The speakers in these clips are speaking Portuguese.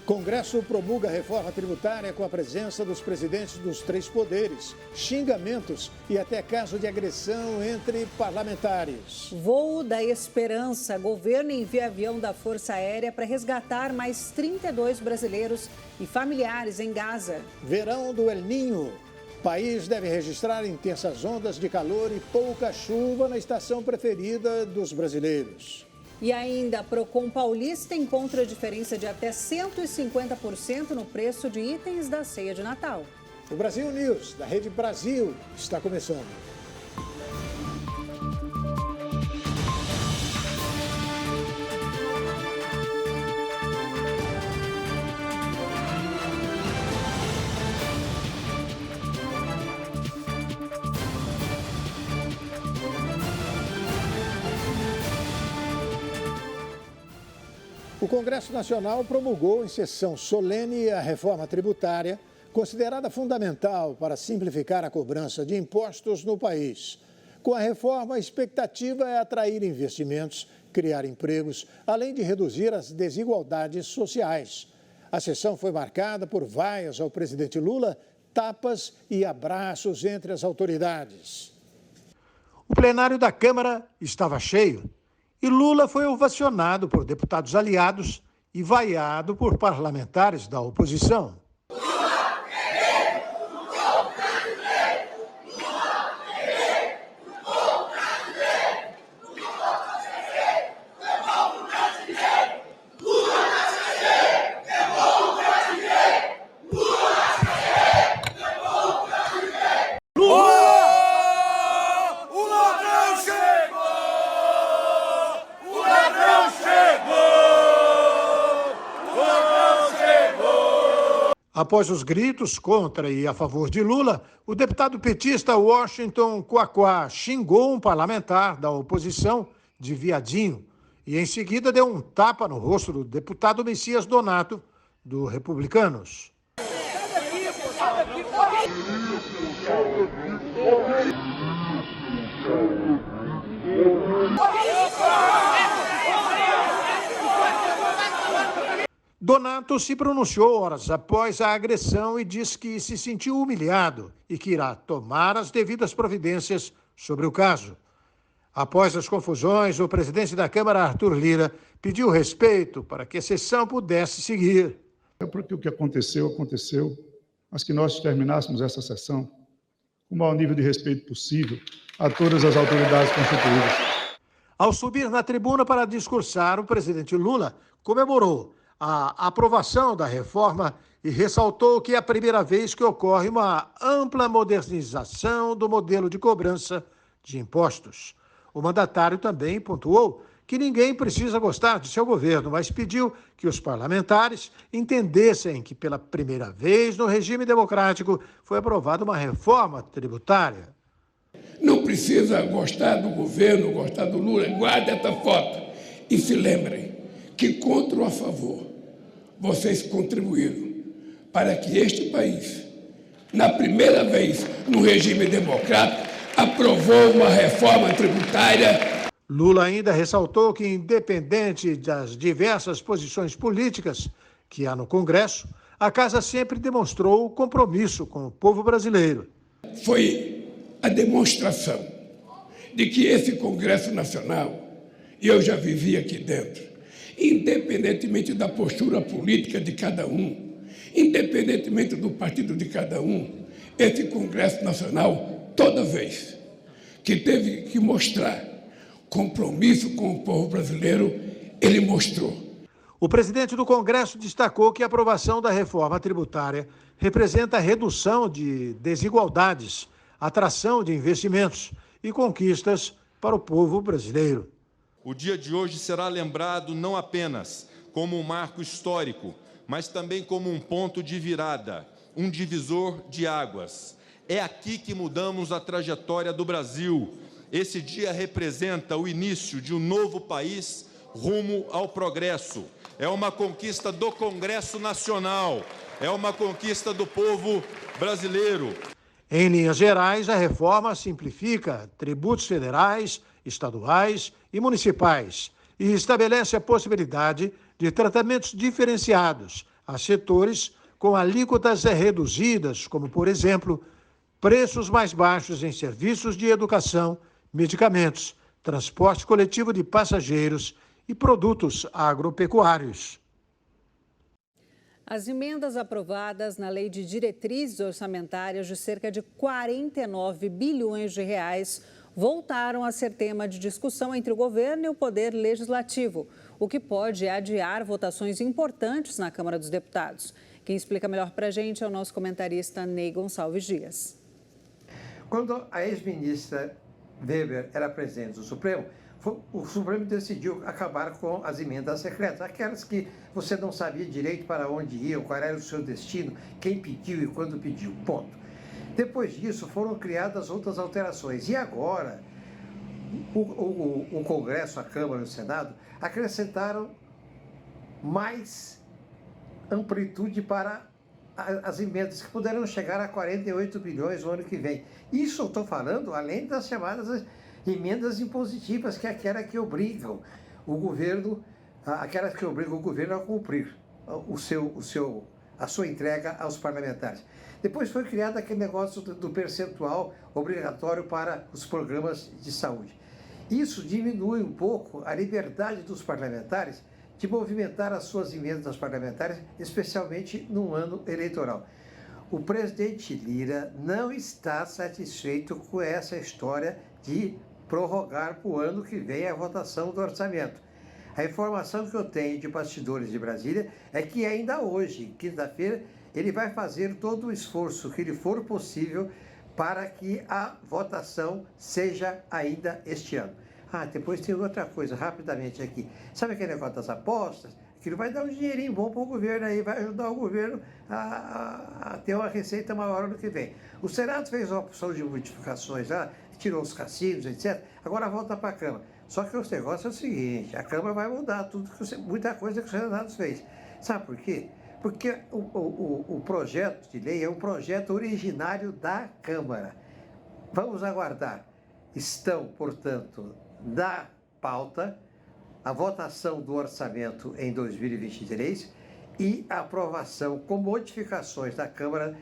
Congresso promulga reforma tributária com a presença dos presidentes dos três poderes, xingamentos e até caso de agressão entre parlamentares. Voo da Esperança. Governo envia avião da Força Aérea para resgatar mais 32 brasileiros e familiares em Gaza. Verão do El Niño. País deve registrar intensas ondas de calor e pouca chuva na estação preferida dos brasileiros. E ainda, a Procon Paulista encontra diferença de até 150% no preço de itens da ceia de Natal. O Brasil News, da Rede Brasil, está começando. O Congresso Nacional promulgou em sessão solene a reforma tributária, considerada fundamental para simplificar a cobrança de impostos no país. Com a reforma, a expectativa é atrair investimentos, criar empregos, além de reduzir as desigualdades sociais. A sessão foi marcada por vaias ao presidente Lula, tapas e abraços entre as autoridades. O plenário da Câmara estava cheio. E Lula foi ovacionado por deputados aliados e vaiado por parlamentares da oposição. Após os gritos contra e a favor de Lula, o deputado petista Washington Quaquá xingou um parlamentar da oposição de viadinho e, em seguida, deu um tapa no rosto do deputado Messias Donato, do Republicanos. Donato se pronunciou horas após a agressão e disse que se sentiu humilhado e que irá tomar as devidas providências sobre o caso. Após as confusões, o presidente da Câmara, Arthur Lira, pediu respeito para que a sessão pudesse seguir. Porque o que aconteceu, aconteceu, mas que nós terminássemos essa sessão com o maior nível de respeito possível a todas as autoridades constituídas. Ao subir na tribuna para discursar, o presidente Lula comemorou a aprovação da reforma e ressaltou que é a primeira vez que ocorre uma ampla modernização do modelo de cobrança de impostos. O mandatário também pontuou que ninguém precisa gostar de seu governo, mas pediu que os parlamentares entendessem que, pela primeira vez no regime democrático, foi aprovada uma reforma tributária. Não precisa gostar do governo, gostar do Lula, guarde essa foto e se lembrem que, contra ou a favor, vocês contribuíram para que este país, na primeira vez no regime democrático, aprovou uma reforma tributária. Lula ainda ressaltou que, independente das diversas posições políticas que há no Congresso, a Casa sempre demonstrou compromisso com o povo brasileiro. Foi a demonstração de que esse Congresso Nacional, e eu já vivi aqui dentro, independentemente da postura política de cada um, independentemente do partido de cada um, esse Congresso Nacional, toda vez que teve que mostrar compromisso com o povo brasileiro, ele mostrou. O presidente do Congresso destacou que a aprovação da reforma tributária representa a redução de desigualdades, atração de investimentos e conquistas para o povo brasileiro. O dia de hoje será lembrado não apenas como um marco histórico, mas também como um ponto de virada, um divisor de águas. É aqui que mudamos a trajetória do Brasil. Esse dia representa o início de um novo país rumo ao progresso. É uma conquista do Congresso Nacional, é uma conquista do povo brasileiro. Em linhas gerais, a reforma simplifica tributos federais, estaduais e municipais e estabelece a possibilidade de tratamentos diferenciados, a setores com alíquotas reduzidas, como, por exemplo, preços mais baixos em serviços de educação, medicamentos, transporte coletivo de passageiros e produtos agropecuários. As emendas aprovadas na Lei de Diretrizes Orçamentárias de cerca de 49 bilhões de reais voltaram a ser tema de discussão entre o governo e o Poder Legislativo, o que pode adiar votações importantes na Câmara dos Deputados. Quem explica melhor para a gente é o nosso comentarista Ney Gonçalves Dias. Quando a ex-ministra Weber era presidente do Supremo, o Supremo decidiu acabar com as emendas secretas, aquelas que você não sabia direito para onde iam, qual era o seu destino, quem pediu e quando pediu, ponto. Depois disso, foram criadas outras alterações. E agora, o Congresso, a Câmara e o Senado acrescentaram mais amplitude para as emendas, que poderão chegar a 48 bilhões no ano que vem. Isso eu estou falando além das chamadas emendas impositivas, que é aquela que obrigam o governo, aquelas que obrigam o governo a cumprir a sua entrega aos parlamentares. Depois foi criado aquele negócio do percentual obrigatório para os programas de saúde. Isso diminui um pouco a liberdade dos parlamentares de movimentar as suas emendas parlamentares, especialmente num ano eleitoral. O presidente Lira não está satisfeito com essa história de prorrogar para o ano que vem a votação do orçamento. A informação que eu tenho de bastidores de Brasília é que ainda hoje, quinta-feira, ele vai fazer todo o esforço que lhe for possível para que a votação seja ainda este ano. Depois tem outra coisa, rapidamente aqui. Sabe aquele negócio das apostas? Aquilo vai dar um dinheirinho bom para o governo aí, vai ajudar o governo a ter uma receita maior no que vem. O Senado fez uma opção de modificações lá, tirou os cassinos, etc. Agora volta para a Câmara. Só que o negócio é o seguinte, a Câmara vai mudar muita coisa que o Senado fez. Sabe por quê? Porque o projeto de lei é um projeto originário da Câmara. Vamos aguardar. Estão, portanto, na pauta a votação do orçamento em 2023 e a aprovação com modificações da Câmara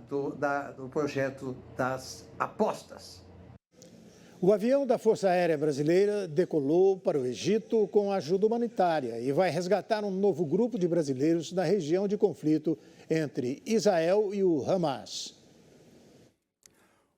do projeto das apostas. O avião da Força Aérea Brasileira decolou para o Egito com ajuda humanitária e vai resgatar um novo grupo de brasileiros na região de conflito entre Israel e o Hamas.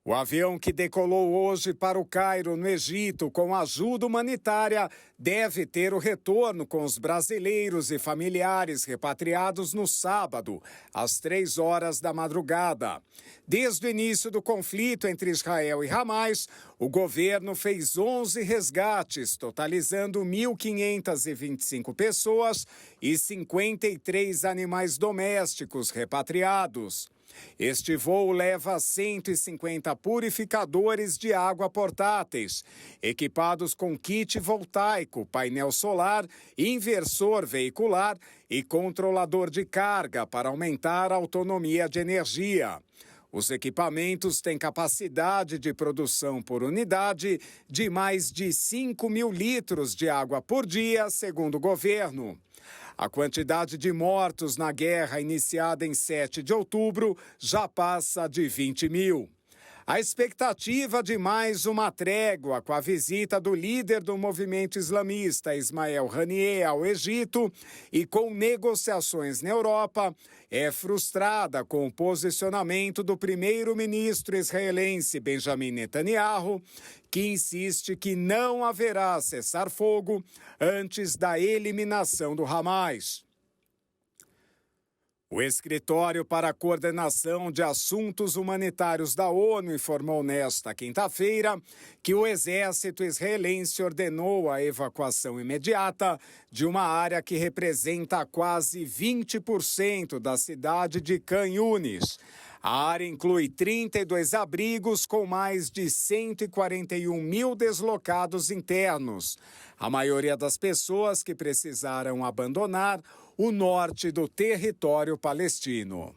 O avião que decolou hoje para o Cairo, no Egito, com ajuda humanitária, deve ter o retorno com os brasileiros e familiares repatriados no sábado, às 3 horas da madrugada. Desde o início do conflito entre Israel e Hamas, o governo fez 11 resgates, totalizando 1.525 pessoas e 53 animais domésticos repatriados. Este voo leva 150 purificadores de água portáteis, equipados com kit voltaico, painel solar, inversor veicular e controlador de carga para aumentar a autonomia de energia. Os equipamentos têm capacidade de produção por unidade de mais de 5.000 litros de água por dia, segundo o governo. A quantidade de mortos na guerra iniciada em 7 de outubro já passa de 20.000. A expectativa de mais uma trégua com a visita do líder do movimento islamista, Ismael Haniyeh, ao Egito e com negociações na Europa é frustrada com o posicionamento do primeiro-ministro israelense Benjamin Netanyahu, que insiste que não haverá cessar-fogo antes da eliminação do Hamas. O Escritório para a Coordenação de Assuntos Humanitários da ONU informou nesta quinta-feira que o exército israelense ordenou a evacuação imediata de uma área que representa quase 20% da cidade de Khan Yunis. A área inclui 32 abrigos com mais de 141 mil deslocados internos. A maioria das pessoas que precisaram abandonar o norte do território palestino.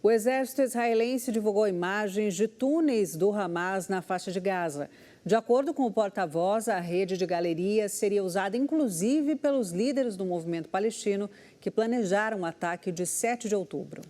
O exército israelense divulgou imagens de túneis do Hamas na faixa de Gaza. De acordo com o porta-voz, a rede de galerias seria usada inclusive pelos líderes do movimento palestino que planejaram o ataque de 7 de outubro.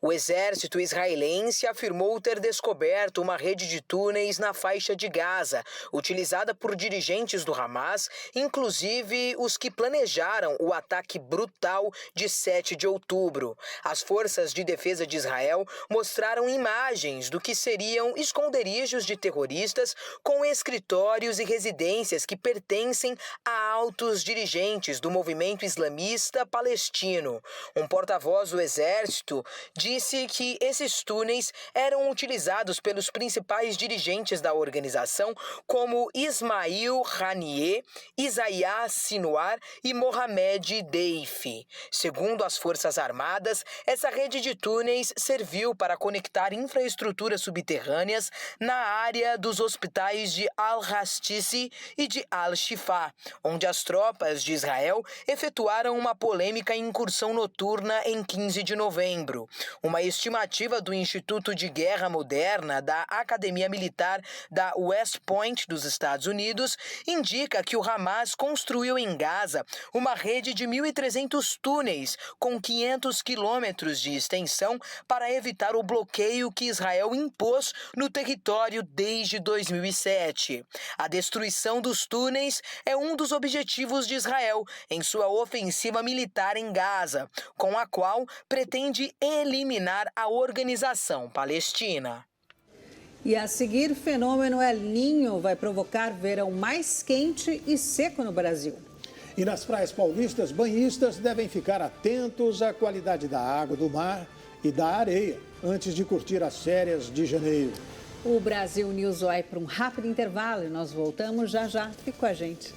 O exército israelense afirmou ter descoberto uma rede de túneis na faixa de Gaza, utilizada por dirigentes do Hamas, inclusive os que planejaram o ataque brutal de 7 de outubro. As forças de defesa de Israel mostraram imagens do que seriam esconderijos de terroristas com escritórios e residências que pertencem a altos dirigentes do movimento islamista palestino. Um porta-voz do exército disse que esses túneis eram utilizados pelos principais dirigentes da organização, como Ismail Haniyeh, Isaiah Sinwar e Mohamed Deif. Segundo as Forças Armadas, essa rede de túneis serviu para conectar infraestruturas subterrâneas na área dos hospitais de Al-Rastisi e de Al-Shifa, onde as tropas de Israel efetuaram uma polêmica incursão noturna em 15 de novembro. Uma estimativa do Instituto de Guerra Moderna da Academia Militar da West Point dos Estados Unidos indica que o Hamas construiu em Gaza uma rede de 1.300 túneis com 500 quilômetros de extensão para evitar o bloqueio que Israel impôs no território desde 2007. A destruição dos túneis é um dos objetivos de Israel em sua ofensiva militar em Gaza, com a qual pretende eliminar a organização palestina. E a seguir, fenômeno El Niño vai provocar verão mais quente e seco no Brasil. E nas praias paulistas, banhistas devem ficar atentos à qualidade da água do mar e da areia antes de curtir as férias de janeiro. O Brasil News vai para um rápido intervalo e nós voltamos já já. Fique com a gente.